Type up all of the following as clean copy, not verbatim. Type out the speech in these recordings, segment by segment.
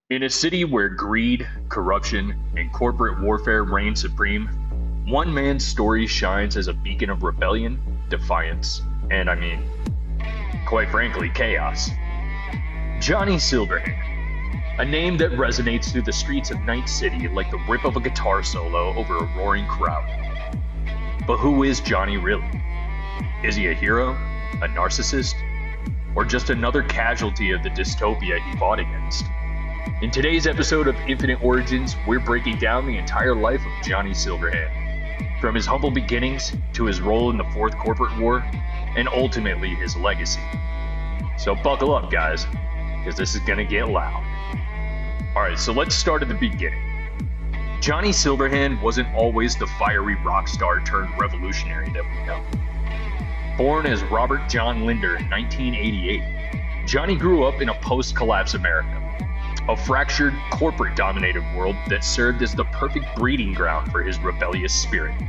In a city where greed, corruption, and corporate warfare reign supreme, one man's story shines as a beacon of rebellion, defiance, and quite frankly, chaos. Johnny Silverhand, a name that resonates through the streets of Night City like the rip of a guitar solo over a roaring crowd. But who is Johnny really? Is he a hero, a narcissist, or just another casualty of the dystopia he fought against? In today's episode of Infinite Origins, we're breaking down the entire life of Johnny Silverhand, from his humble beginnings to his role in the Fourth Corporate War, and ultimately his legacy. So buckle up, guys, because this is gonna get loud. Alright, so let's start at the beginning. Johnny Silverhand wasn't always the fiery rock star turned revolutionary that we know. Born as Robert John Linder in 1988, Johnny grew up in a post-collapse America, a fractured, corporate-dominated world that served as the perfect breeding ground for his rebellious spirit.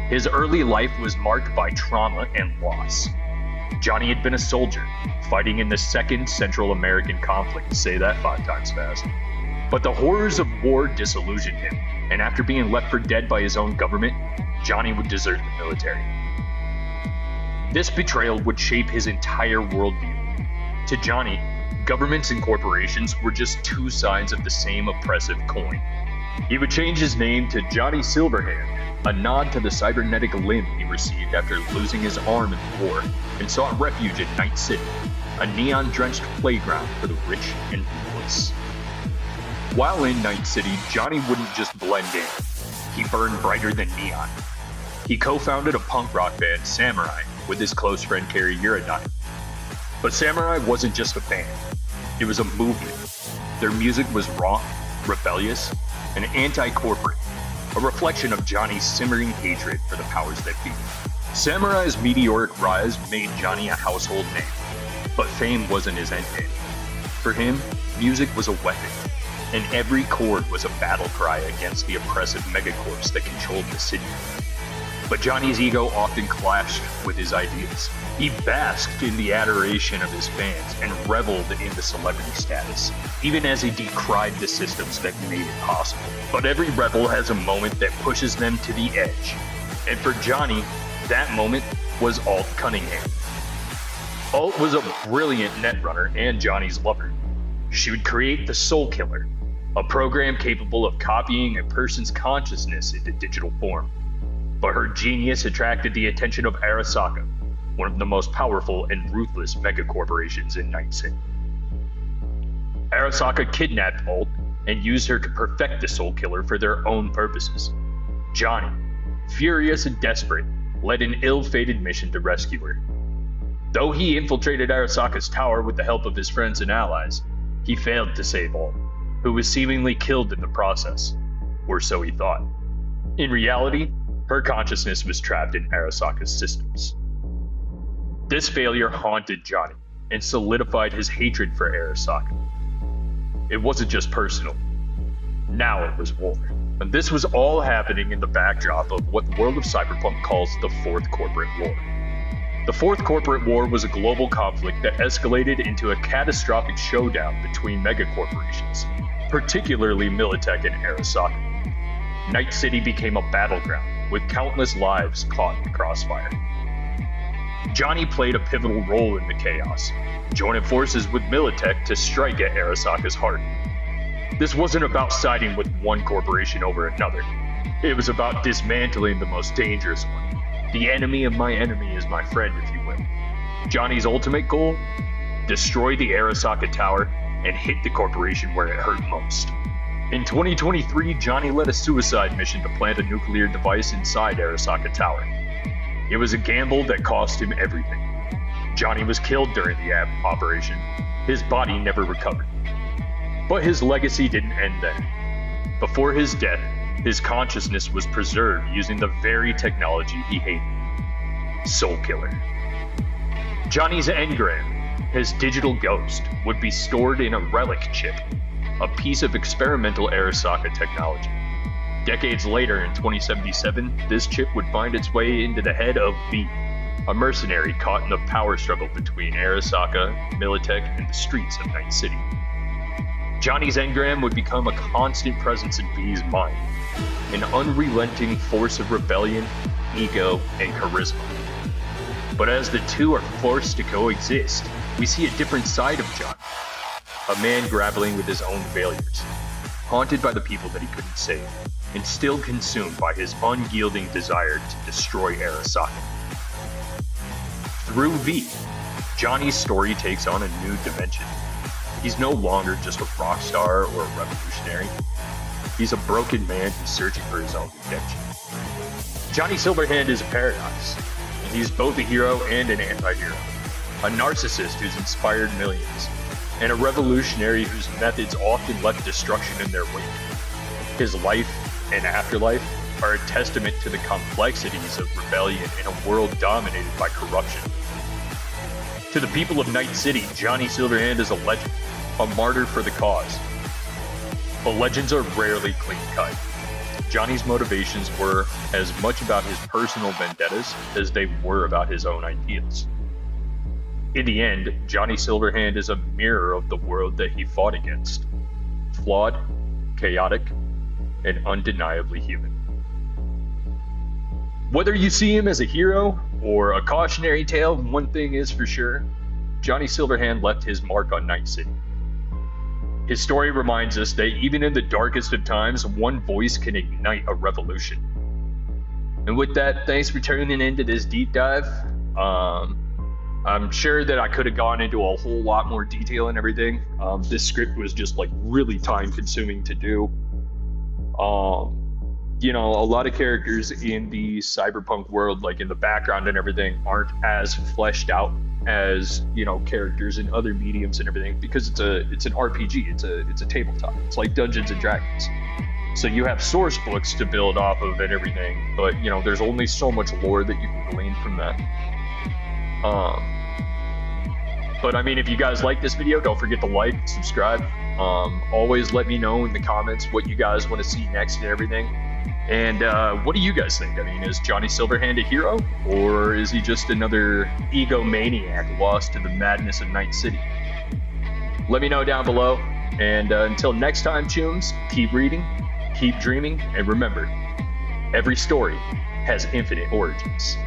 His early life was marked by trauma and loss. Johnny had been a soldier, fighting in the Second Central American conflict, say that 5 times fast. But the horrors of war disillusioned him, and after being left for dead by his own government, Johnny would desert the military. This betrayal would shape his entire worldview. To Johnny, governments and corporations were just two sides of the same oppressive coin. He would change his name to Johnny Silverhand, a nod to the cybernetic limb he received after losing his arm in the war, and sought refuge in Night City, a neon-drenched playground for the rich and ruthless. While in Night City, Johnny wouldn't just blend in. He burned brighter than neon. He co-founded a punk rock band, Samurai, with his close friend Kerry Uranine. But Samurai wasn't just a band. It was a movement. Their music was raw, rebellious, and anti-corporate, a reflection of Johnny's simmering hatred for the powers that be. Samurai's meteoric rise made Johnny a household name, but fame wasn't his end game. For him, music was a weapon, and every chord was a battle cry against the oppressive megacorps that controlled the city. But Johnny's ego often clashed with his ideas. He basked in the adoration of his fans and reveled in the celebrity status, even as he decried the systems that made it possible. But every rebel has a moment that pushes them to the edge. And for Johnny, that moment was Alt Cunningham. Alt was a brilliant netrunner and Johnny's lover. She would create the Soul Killer, a program capable of copying a person's consciousness into digital form. But her genius attracted the attention of Arasaka, one of the most powerful and ruthless megacorporations in Night City. Arasaka kidnapped Alt and used her to perfect the Soul Killer for their own purposes. Johnny, furious and desperate, led an ill-fated mission to rescue her. Though he infiltrated Arasaka's tower with the help of his friends and allies, he failed to save Alt, who was seemingly killed in the process, or so he thought. In reality, her consciousness was trapped in Arasaka's systems. This failure haunted Johnny and solidified his hatred for Arasaka. It wasn't just personal. Now it was war. And this was all happening in the backdrop of what the world of cyberpunk calls the Fourth Corporate War. The Fourth Corporate War was a global conflict that escalated into a catastrophic showdown between megacorporations, particularly Militech and Arasaka. Night City became a battleground, with countless lives caught in the crossfire. Johnny played a pivotal role in the chaos, joining forces with Militech to strike at Arasaka's heart. This wasn't about siding with one corporation over another. It was about dismantling the most dangerous one. The enemy of my enemy is my friend, if you will. Johnny's ultimate goal? Destroy the Arasaka Tower and hit the corporation where it hurt most. In 2023, Johnny led a suicide mission to plant a nuclear device inside Arasaka Tower. It was a gamble that cost him everything. Johnny was killed during the operation. His body never recovered. But his legacy didn't end then. Before his death, his consciousness was preserved using the very technology he hated: Soul Killer. Johnny's engram, his digital ghost, would be stored in a relic chip, a piece of experimental Arasaka technology. Decades later, in 2077, this chip would find its way into the head of V, a mercenary caught in the power struggle between Arasaka, Militech, and the streets of Night City. Johnny's engram would become a constant presence in V's mind, an unrelenting force of rebellion, ego, and charisma. But as the two are forced to coexist, we see a different side of Johnny, a man grappling with his own failures, haunted by the people that he couldn't save, and still consumed by his unyielding desire to destroy Arasaka. Through V, Johnny's story takes on a new dimension. He's no longer just a rock star or a revolutionary. He's a broken man who's searching for his own redemption. Johnny Silverhand is a paradox. He's both a hero and an anti-hero, a narcissist who's inspired millions, and a revolutionary whose methods often left destruction in their wake. His life and afterlife are a testament to the complexities of rebellion in a world dominated by corruption. To the people of Night City, Johnny Silverhand is a legend, a martyr for the cause. But legends are rarely clean-cut. Johnny's motivations were as much about his personal vendettas as they were about his own ideals. In the end, Johnny Silverhand is a mirror of the world that he fought against. Flawed, chaotic, and undeniably human. Whether you see him as a hero or a cautionary tale, one thing is for sure, Johnny Silverhand left his mark on Night City. His story reminds us that even in the darkest of times, one voice can ignite a revolution. And with that, thanks for tuning into this deep dive. I'm sure that I could have gone into a whole lot more detail and everything. This script was just like really time consuming to do. You know, a lot of characters in the cyberpunk world, like in the background and everything, aren't as fleshed out as, you know, characters in other mediums and everything, because it's an RPG, it's a tabletop. It's like Dungeons and Dragons. So you have source books to build off of and everything, but you know, there's only so much lore that you can glean from that. But I mean, if you guys like this video, don't forget to like, subscribe. Always let me know in the comments what you guys want to see next and everything. And what do you guys think? I mean, is Johnny Silverhand a hero, or is he just another egomaniac lost to the madness of Night City? Let me know down below. And until next time, Chooms, keep reading, keep dreaming, and remember, every story has infinite origins.